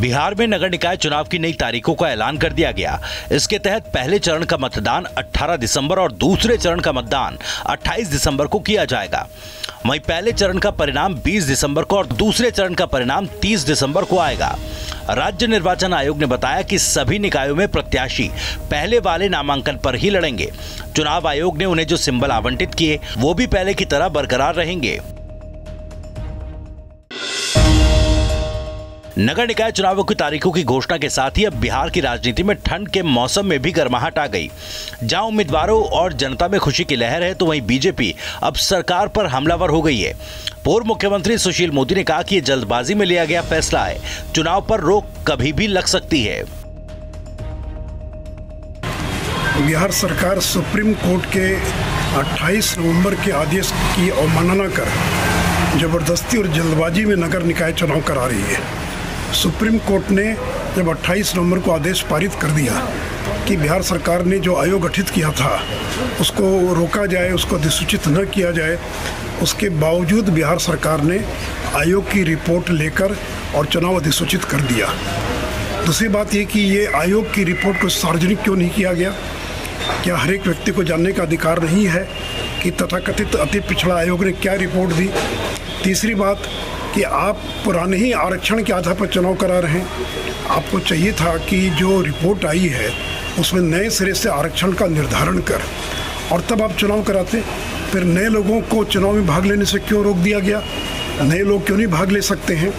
बिहार में नगर निकाय चुनाव की नई तारीखों का ऐलान कर दिया गया। इसके तहत पहले चरण का मतदान 18 दिसंबर और दूसरे चरण का मतदान 28 दिसंबर को किया जाएगा। वहीं पहले चरण का परिणाम 20 दिसंबर को और दूसरे चरण का परिणाम 30 दिसंबर को आएगा। राज्य निर्वाचन आयोग ने बताया कि सभी निकायों में प्रत्याशी पहले वाले नामांकन पर ही लड़ेंगे। चुनाव आयोग ने उन्हें जो सिंबल आवंटित किए वो भी पहले की तरह बरकरार रहेंगे। नगर निकाय चुनावों की तारीखों की घोषणा के साथ ही अब बिहार की राजनीति में ठंड के मौसम में भी गर्माहट आ गई। जहां उम्मीदवारों और जनता में खुशी की लहर है, तो वहीं बीजेपी अब सरकार पर हमलावर हो गई है। पूर्व मुख्यमंत्री सुशील मोदी ने कहा कि यह जल्दबाजी में लिया गया फैसला है, चुनाव पर रोक कभी भी लग सकती है। बिहार सरकार सुप्रीम कोर्ट के 28 नवंबर के आदेश की अवमानना कर जबरदस्ती और जल्दबाजी में नगर निकाय चुनाव करा रही है। सुप्रीम कोर्ट ने जब 28 नवंबर को आदेश पारित कर दिया कि बिहार सरकार ने जो आयोग गठित किया था उसको रोका जाए, उसको अधिसूचित न किया जाए, उसके बावजूद बिहार सरकार ने आयोग की रिपोर्ट लेकर और चुनाव अधिसूचित कर दिया। दूसरी बात ये कि ये आयोग की रिपोर्ट को सार्वजनिक क्यों नहीं किया गया? क्या हर एक व्यक्ति को जानने का अधिकार नहीं है कि तथाकथित अति पिछड़ा आयोग ने क्या रिपोर्ट दी? तीसरी बात कि आप पुराने ही आरक्षण के आधार पर चुनाव करा रहे हैं। आपको चाहिए था कि जो रिपोर्ट आई है उसमें नए सिरे से आरक्षण का निर्धारण कर और तब आप चुनाव कराते। फिर नए लोगों को चुनाव में भाग लेने से क्यों रोक दिया गया? नए लोग क्यों नहीं भाग ले सकते हैं?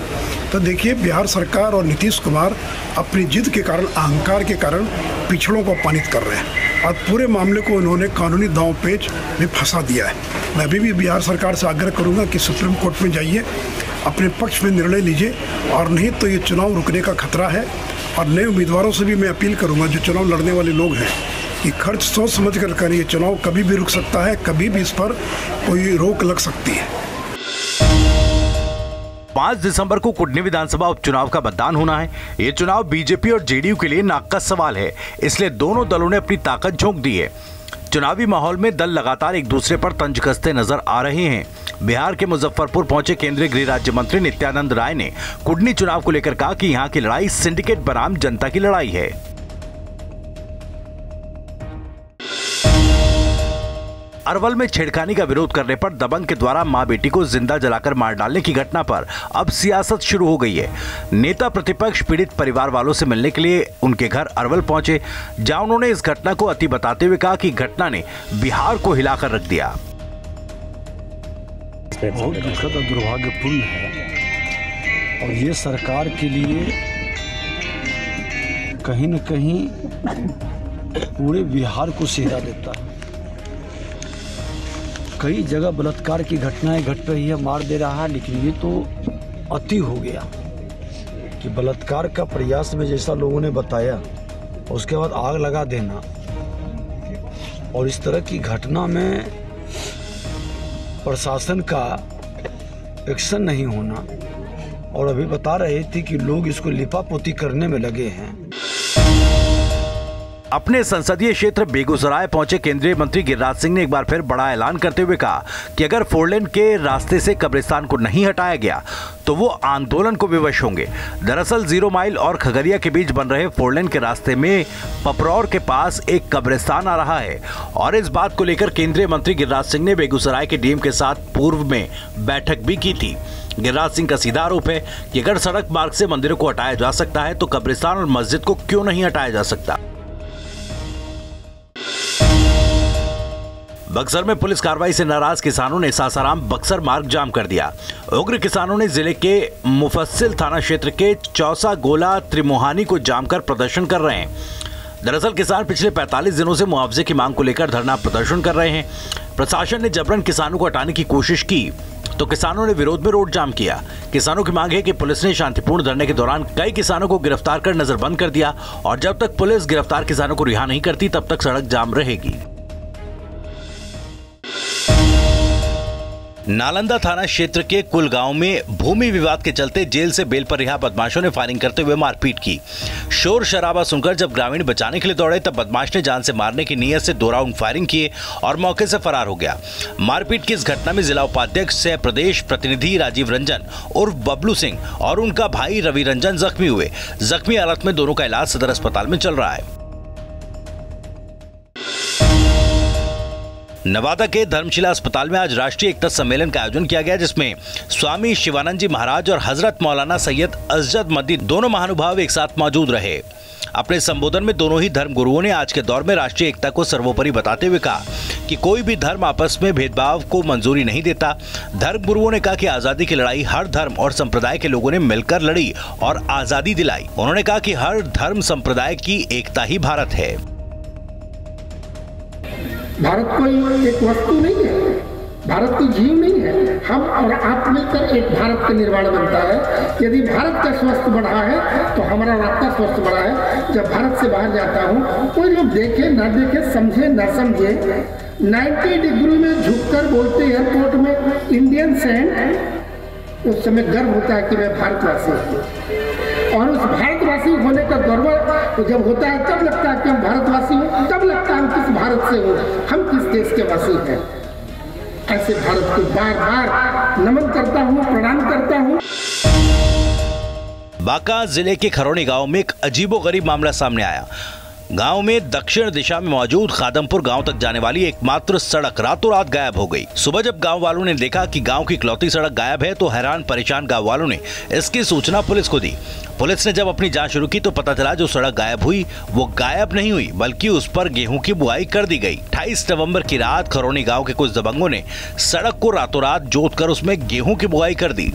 तो देखिए, बिहार सरकार और नीतीश कुमार अपनी जिद के कारण, अहंकार के कारण पिछड़ों को अपमानित कर रहे हैं और पूरे मामले को उन्होंने कानूनी दांव-पेच में फंसा दिया है। मैं अभी भी बिहार सरकार से आग्रह करूंगा कि सुप्रीम कोर्ट में जाइए, अपने पक्ष में निर्णय लीजिए, और नहीं तो ये चुनाव रुकने का खतरा है। और नए उम्मीदवारों से भी मैं अपील करूंगा, जो चुनाव लड़ने वाले लोग हैं, कि खर्च सोच समझ कर करिए। चुनाव कभी भी रुक सकता है, कभी भी इस पर कोई रोक लग सकती है। 5 दिसंबर को कुडनी विधानसभा उपचुनाव का मतदान होना है। ये चुनाव बीजेपी और जेडीयू के लिए नाक का सवाल है, इसलिए दोनों दलों ने अपनी ताकत झोंक दी है। चुनावी माहौल में दल लगातार एक दूसरे पर तंज कसते नजर आ रहे हैं। बिहार के मुजफ्फरपुर पहुंचे केंद्रीय गृह राज्य मंत्री नित्यानंद राय ने कुडनी चुनाव को लेकर कहा कि यहां की लड़ाई सिंडिकेट बनाम जनता की लड़ाई है। अरवल में छेड़खानी का विरोध करने पर दबंग के द्वारा मां बेटी को जिंदा जलाकर मार डालने की घटना पर अब सियासत शुरू हो गई है। नेता प्रतिपक्ष पीड़ित परिवार वालों से मिलने के लिए उनके घर अरवल पहुंचे, जहां उन्होंने इस घटना को अति बताते हुए कहा कि घटना ने बिहार को हिलाकर रख दिया। बहुत दुखद और दुर्भाग्यपूर्ण है और ये सरकार के लिए कहीं न कहीं पूरे बिहार को सिहरा देता है। कई जगह बलात्कार की घटनाएं घट रही है, मार दे रहा है, लेकिन ये तो अति हो गया कि बलात्कार का प्रयास में जैसा लोगों ने बताया, उसके बाद आग लगा देना और इस तरह की घटना में प्रशासन का एक्शन नहीं होना। और अभी बता रहे थे कि लोग इसको लिपापोती करने में लगे हैं। अपने संसदीय क्षेत्र बेगूसराय पहुंचे केंद्रीय मंत्री गिरिराज सिंह ने एक बार फिर बड़ा ऐलान करते हुए कहा कि अगर 4 लेन के रास्ते से कब्रिस्तान को नहीं हटाया गया तो वो आंदोलन को विवश होंगे। दरअसल 0 माइल और खगड़िया के बीच बन रहे 4 लेन के रास्ते में पपरौर के पास एक कब्रिस्तान आ रहा है और इस बात को लेकर केंद्रीय मंत्री गिरिराज सिंह ने बेगूसराय के डीएम के साथ पूर्व में बैठक भी की थी। गिरिराज सिंह का सीधा आरोप है कि अगर सड़क मार्ग से मंदिरों को हटाया जा सकता है तो कब्रिस्तान और मस्जिद को क्यों नहीं हटाया जा सकता। बक्सर में पुलिस कार्रवाई से नाराज किसानों ने सासाराम बक्सर मार्ग जाम कर दिया। उग्र किसानों ने जिले के मुफस्सिल थाना क्षेत्र के चौसा गोला त्रिमोहानी को जाम कर प्रदर्शन कर रहे हैं। दरअसल किसान पिछले 45 दिनों से मुआवजे की मांग को लेकर धरना प्रदर्शन कर रहे हैं। प्रशासन ने जबरन किसानों को हटाने की कोशिश की तो किसानों ने विरोध में रोड जाम किया। किसानों की मांग है कि पुलिस ने शांतिपूर्ण धरने के दौरान कई किसानों को गिरफ्तार कर नजरबंद कर दिया और जब तक पुलिस गिरफ्तार किसानों को रिहा नहीं करती तब तक सड़क जाम रहेगी। नालंदा थाना क्षेत्र के कुलगांव में भूमि विवाद के चलते जेल से बेल पर रिहा बदमाशों ने फायरिंग करते हुए मारपीट की। शोर शराबा सुनकर जब ग्रामीण बचाने के लिए दौड़े तब बदमाश ने जान से मारने की नीयत से 2 राउंड फायरिंग किए और मौके से फरार हो गया। मारपीट की इस घटना में जिला उपाध्यक्ष सह प्रदेश प्रतिनिधि राजीव रंजन उर्फ बबलू सिंह और उनका भाई रवि रंजन जख्मी हुए। जख्मी हालत में दोनों का इलाज सदर अस्पताल में चल रहा है। नवादा के धर्मशिला अस्पताल में आज राष्ट्रीय एकता सम्मेलन का आयोजन किया गया, जिसमें स्वामी शिवानंद जी महाराज और हजरत मौलाना सैयद अजद मद्दी दोनों महानुभाव एक साथ मौजूद रहे। अपने संबोधन में दोनों ही धर्म गुरुओं ने आज के दौर में राष्ट्रीय एकता को सर्वोपरि बताते हुए कहा कि कोई भी धर्म आपस में भेदभाव को मंजूरी नहीं देता। धर्म गुरुओं ने कहा कि आजादी की लड़ाई हर धर्म और संप्रदाय के लोगों ने मिलकर लड़ी और आजादी दिलाई। उन्होंने कहा कि हर धर्म संप्रदाय की एकता ही भारत है। भारत कोई एक वस्तु नहीं है, भारत कोई जीव नहीं है। हम और आप मिलकर एक भारत का निर्माण बनता है। यदि भारत का स्वस्थ बढ़ा है तो हमारा रास्ता स्वस्थ बढ़ा है। जब भारत से बाहर जाता हूँ, कोई लोग देखे ना देखे, समझे ना समझे, 90 डिग्री में झुककर बोलते एयरपोर्ट में इंडियन सेंट, उस समय गर्व होता है कि मैं भारतवासी हूँ। और उस भारतवासी होने का गर्व जब होता है तब लगता है कि हम भारतवासी हैं, तब लगता है हम किस भारत से हो, हम किस देश के वासी हैं। ऐसे भारत को बार बार नमन करता हूँ, प्रणाम करता हूँ। बांका जिले के खरौनी गांव में एक अजीबोगरीब मामला सामने आया। गांव में दक्षिण दिशा में मौजूद खादमपुर गांव तक जाने वाली एकमात्र सड़क रातों रात गायब हो गई। सुबह जब गांव वालों ने देखा कि गांव की इकलौती सड़क गायब है तो हैरान परेशान गांव वालों ने इसकी सूचना पुलिस को दी। पुलिस ने जब अपनी जांच शुरू की तो पता चला जो सड़क गायब हुई वो गायब नहीं हुई, बल्कि उस पर गेहूं की बुआई कर दी गई। 28 नवंबर की रात खरौनी गांव के कुछ दबंगों ने सड़क को रातों रात जोतकर उसमें गेहूं की बुआई कर दी।